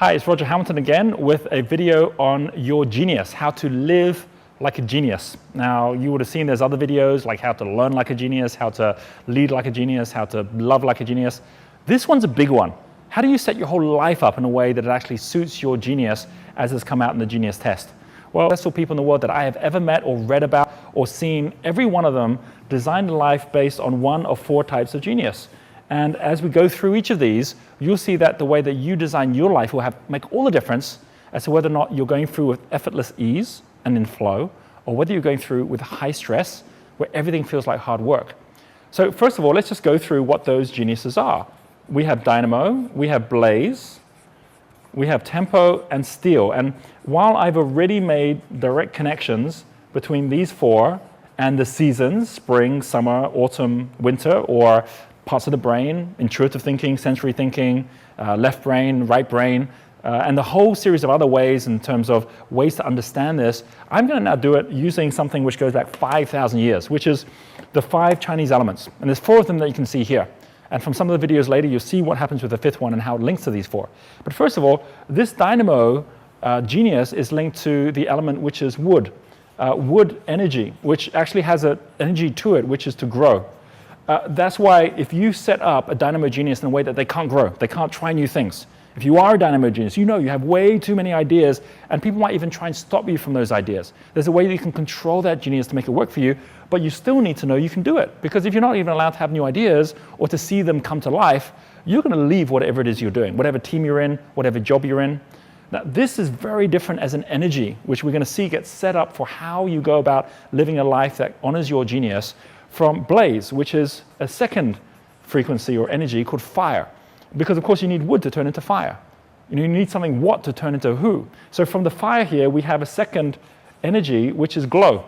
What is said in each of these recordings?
Hi, it's Roger Hamilton again with a video on your genius, how to live like a genius. Now, you would have seen there's other videos like how to learn like a genius, how to lead like a genius, how to love like a genius. This one's a big one. How do you set your whole life up in a way that it actually suits your genius as has come out in the genius test? Well, successful people in the world that I have ever met or read about or seen, every one of them designed a life based on one of four types of genius. And as we go through each of these, you'll see that the way that you design your life will make all the difference as to whether or not you're going through with effortless ease and in flow, or whether you're going through with high stress, where everything feels like hard work. So first of all, let's just go through what those geniuses are. We have Dynamo, we have Blaze, we have Tempo and Steel. And while I've already made direct connections between these four and the seasons, spring, summer, autumn, winter, or parts of the brain, intuitive thinking, sensory thinking, left brain, right brain, and the whole series of other ways in terms of ways to understand this, I'm going to now do it using something which goes back 5,000 years, which is the 5 Chinese elements. And there's 4 of them that you can see here. And from some of the videos later, you'll see what happens with the 5th one and how it links to these 4. But first of all, this Dynamo genius is linked to the element which is wood. Wood energy, which actually has an energy to it, which is to grow. That's why if you set up a Dynamo genius in a way that they can't grow, they can't try new things. If you are a Dynamo genius, you know you have way too many ideas, and people might even try and stop you from those ideas. There's a way that you can control that genius to make it work for you, but you still need to know you can do it. Because if you're not even allowed to have new ideas or to see them come to life, you're going to leave whatever it is you're doing, whatever team you're in, whatever job you're in. Now, this is very different as an energy, which we're going to see get set up for how you go about living a life that honors your genius, from Blaze, which is a second frequency or energy called fire. Because of course you need wood to turn into fire. You need something what to turn into who. So from the fire here, we have a second energy, which is glow.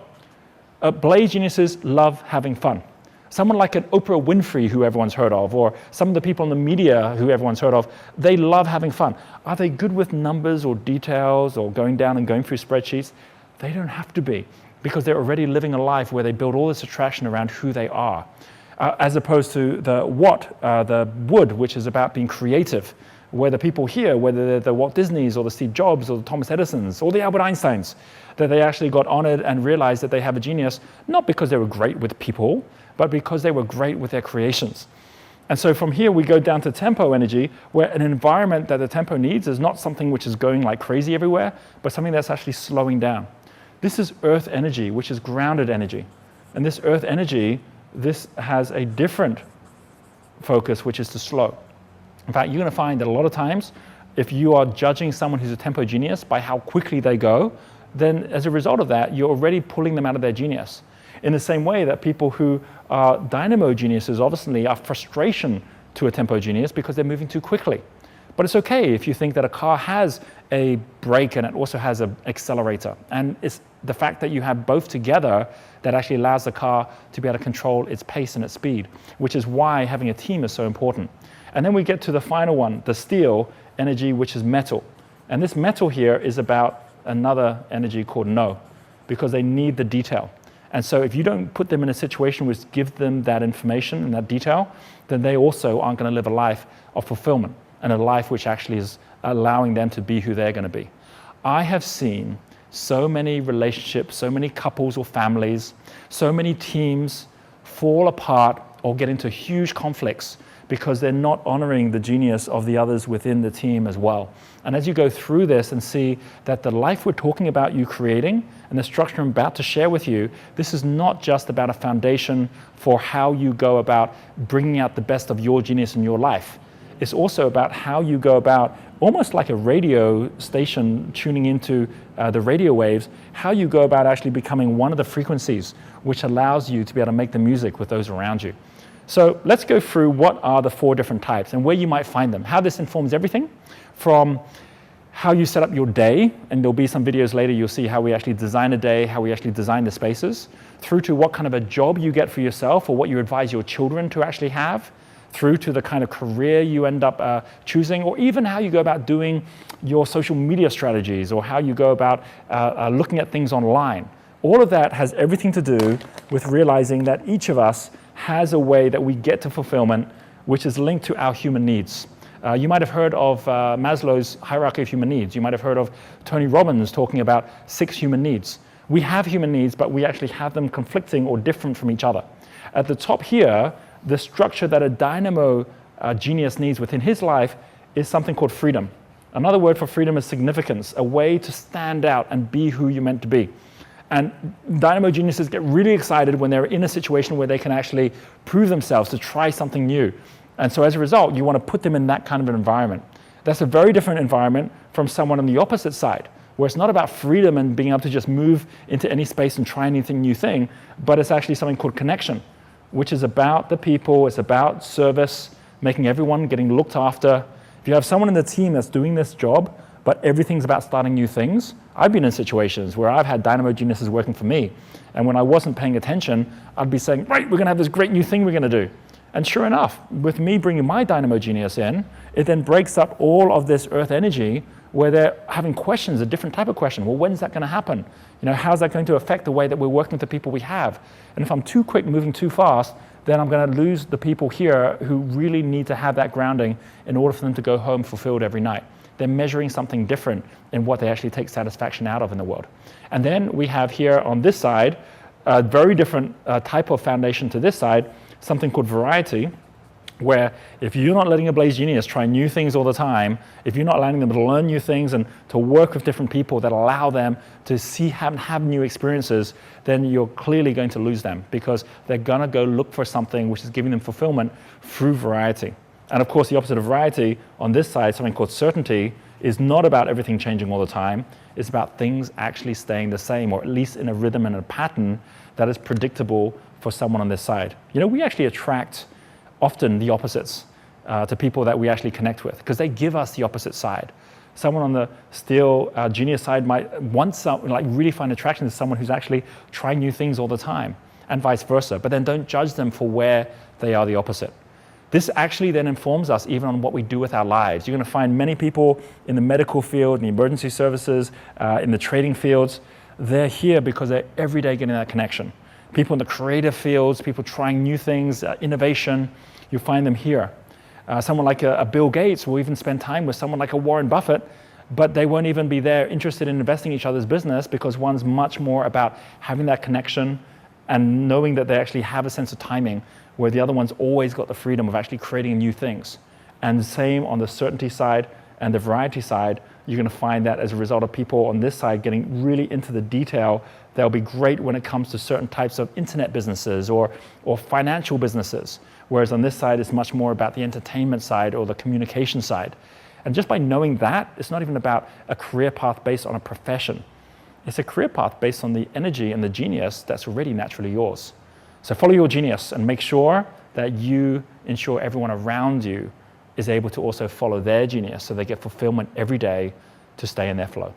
Blaze geniuses love having fun. Someone like an Oprah Winfrey, who everyone's heard of, or some of the people in the media who everyone's heard of, they love having fun. Are they good with numbers or details or going down and going through spreadsheets? They don't have to be, because they're already living a life where they build all this attraction around who they are. As opposed to the wood, which is about being creative, where the people here, whether they're the Walt Disneys or the Steve Jobs or the Thomas Edisons or the Albert Einsteins, that they actually got honored and realized that they have a genius, not because they were great with people, but because they were great with their creations. And so from here, we go down to Tempo energy, where an environment that the Tempo needs is not something which is going like crazy everywhere, but something that's actually slowing down. This is earth energy, which is grounded energy. And this earth energy, this has a different focus, which is to slow. In fact, you're going to find that a lot of times, if you are judging someone who's a Tempo genius by how quickly they go, then as a result of that, you're already pulling them out of their genius. In the same way that people who are Dynamo geniuses obviously are frustration to a Tempo genius because they're moving too quickly. But it's okay if you think that a car has a brake and it also has an accelerator. And it's the fact that you have both together that actually allows the car to be able to control its pace and its speed, which is why having a team is so important. And then we get to the final one, the steel energy, which is metal. And this metal here is about another energy called no, because they need the detail. And so if you don't put them in a situation which gives them that information and that detail, then they also aren't going to live a life of fulfillment and a life which actually is allowing them to be who they're going to be. I have seen so many relationships, so many couples or families, so many teams fall apart or get into huge conflicts because they're not honoring the genius of the others within the team as well. And as you go through this and see that the life we're talking about you creating and the structure I'm about to share with you, this is not just about a foundation for how you go about bringing out the best of your genius in your life. It's also about how you go about, almost like a radio station tuning into the radio waves, how you go about actually becoming one of the frequencies which allows you to be able to make the music with those around you. So let's go through what are the 4 different types and where you might find them, how this informs everything from how you set up your day, and there'll be some videos later you'll see how we actually design a day, how we actually design the spaces, through to what kind of a job you get for yourself or what you advise your children to actually have, through to the kind of career you end up choosing, or even how you go about doing your social media strategies, or how you go about looking at things online. All of that has everything to do with realizing that each of us has a way that we get to fulfillment which is linked to our human needs. You might have heard of Maslow's hierarchy of human needs. You might have heard of Tony Robbins talking about 6 human needs. We have human needs, but we actually have them conflicting or different from each other. At the top here, the structure that a dynamo genius needs within his life is something called freedom. Another word for freedom is significance, a way to stand out and be who you're meant to be. And dynamo geniuses get really excited when they're in a situation where they can actually prove themselves to try something new. And so as a result, you want to put them in that kind of an environment. That's a very different environment from someone on the opposite side, where it's not about freedom and being able to just move into any space and try anything new thing, but it's actually something called connection, which is about the people, it's about service, making everyone getting looked after. If you have someone in the team that's doing this job, but everything's about starting new things. I've been in situations where I've had dynamo geniuses working for me, and when I wasn't paying attention, I'd be saying, right, we're gonna have this great new thing we're gonna do. And sure enough, with me bringing my dynamo genius in, it then breaks up all of this earth energy where they're having questions, a different type of question. Well, when's that gonna happen? You know, how's that going to affect the way that we're working with the people we have? And if I'm too quick, moving too fast, then I'm gonna lose the people here who really need to have that grounding in order for them to go home fulfilled every night. They're measuring something different in what they actually take satisfaction out of in the world. And then we have here on this side, a very different type of foundation to this side, something called variety, where if you're not letting a blaze genius try new things all the time, if you're not allowing them to learn new things and to work with different people that allow them to see, have new experiences, then you're clearly going to lose them because they're gonna go look for something which is giving them fulfillment through variety. And of course, the opposite of variety on this side, something called certainty, is not about everything changing all the time. It's about things actually staying the same, or at least in a rhythm and a pattern that is predictable for someone on this side. You know, we actually attract often the opposites to people that we actually connect with because they give us the opposite side. Someone on the still genius side might want some, like really find attraction to someone who's actually trying new things all the time, and vice versa. But then don't judge them for where they are the opposite. This actually then informs us even on what we do with our lives. You're going to find many people in the medical field, in the emergency services, in the trading fields. They're here because they're every day getting that connection. People in the creative fields, people trying new things, innovation, you find them here. Someone like a Bill Gates will even spend time with someone like a Warren Buffett, but they won't even be there interested in investing in each other's business because one's much more about having that connection and knowing that they actually have a sense of timing, where the other one's always got the freedom of actually creating new things. And the same on the certainty side and the variety side, you're gonna find that as a result of people on this side getting really into the detail, they'll be great when it comes to certain types of internet businesses or financial businesses. Whereas on this side, it's much more about the entertainment side or the communication side. And just by knowing that, it's not even about a career path based on a profession. It's a career path based on the energy and the genius that's already naturally yours. So follow your genius and make sure that you ensure everyone around you is able to also follow their genius so they get fulfillment every day to stay in their flow.